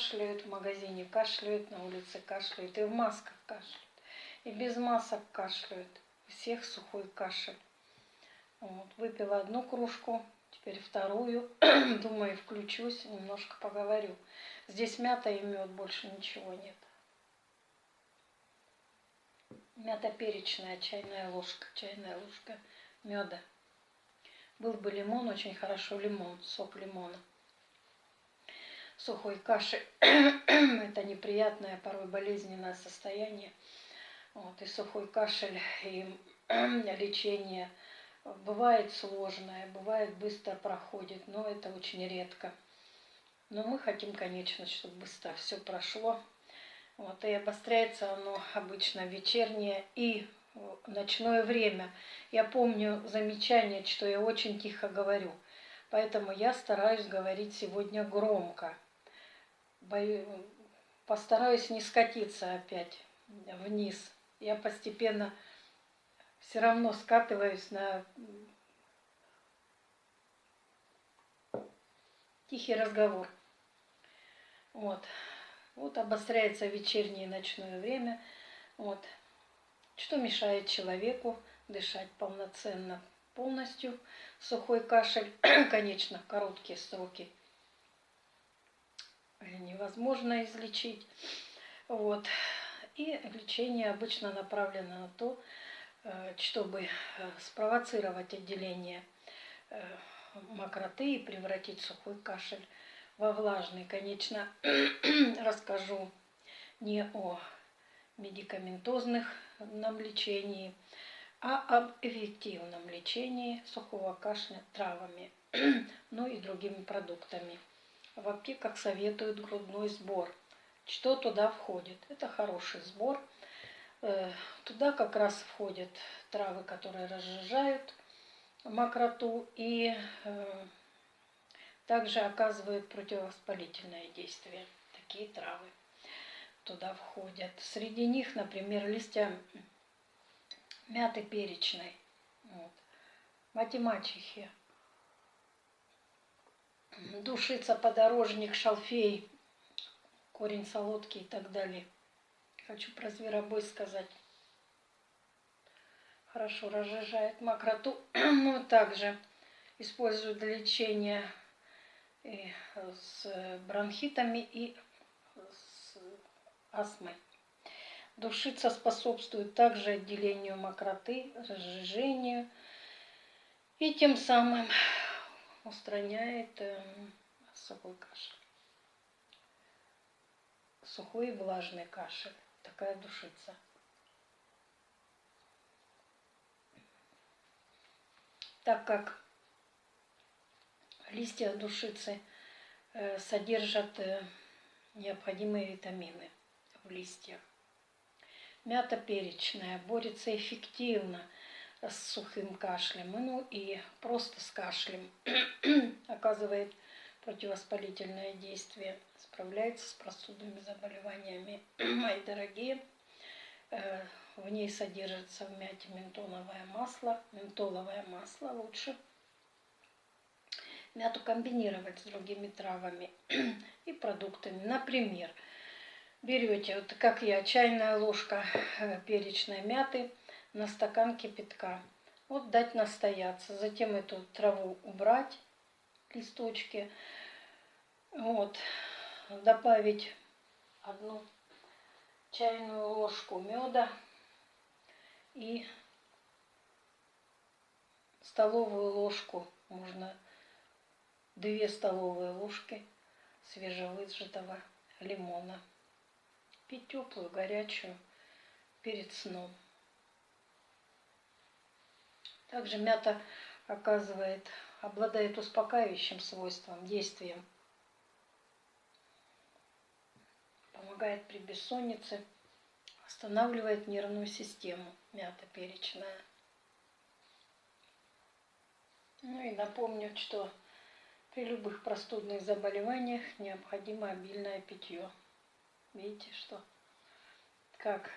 кашляют в магазине, кашляют на улице, кашляют, и в масках кашляют, и без масок кашляют. У всех сухой кашель. Вот, выпила одну кружку, теперь вторую. Думаю, включусь, немножко поговорю. Здесь мята и мед, больше ничего нет. Мята перечная, чайная ложка меда. Был бы лимон, очень хорошо лимон, сок лимона. Сухой кашель – это неприятное, порой болезненное состояние. Вот, и сухой кашель, и лечение бывает сложное, бывает быстро проходит, но это очень редко. Но мы хотим, конечно, чтобы быстро все прошло. Вот, и обостряется оно обычно в вечернее и ночное время. Я помню замечание, что я очень тихо говорю, поэтому я стараюсь говорить сегодня громко. Постараюсь не скатиться опять вниз. Я постепенно все равно скатываюсь на тихий разговор. Вот. Вот обостряется вечернее и ночное время. Вот. Что мешает человеку дышать полноценно, полностью. Сухой кашель, конечно, в короткие сроки невозможно излечить. Вот. И лечение обычно направлено на то, чтобы спровоцировать отделение мокроты и превратить сухой кашель во влажный. Конечно, расскажу не о медикаментозных лечении, а об эффективном лечении сухого кашля травами, ну и другими продуктами. В аптеках советуют грудной сбор. Что туда входит? Это хороший сбор. Туда как раз входят травы, которые разжижают мокроту и также оказывают противовоспалительное действие. Такие травы туда входят. Среди них, например, листья мяты перечной, вот, мати-мачехи, душица, подорожник, шалфей, корень солодки и так далее. Хочу про зверобой сказать. Хорошо разжижает мокроту. Но также используют для лечения и с бронхитами и с астмой. Душица способствует также отделению мокроты, разжижению и тем самым устраняет сухой кашель. Сухой и влажный кашель. Такая душица. Так как листья душицы содержат необходимые витамины в листьях. Мята перечная борется эффективно с сухим кашлем, ну и просто с кашлем. Оказывает противовоспалительное действие, справляется с простудными заболеваниями. Мои дорогие, в ней содержится в мяте ментоловое масло лучше. Мяту комбинировать с другими травами и продуктами. Например, берете, вот как я, чайная ложка перечной мяты на стакан кипятка. Вот дать настояться. Затем эту траву убрать, листочки. Вот. Добавить 1 чайную ложку меда и столовую ложку, можно 2 столовые ложки свежевыжатого лимона. Пить теплую, горячую перед сном. Также мята обладает успокаивающим свойством, действием. Помогает при бессоннице, восстанавливает нервную систему. Мята перечная. Ну и напомню, что при любых простудных заболеваниях необходимо обильное питье. Видите, что как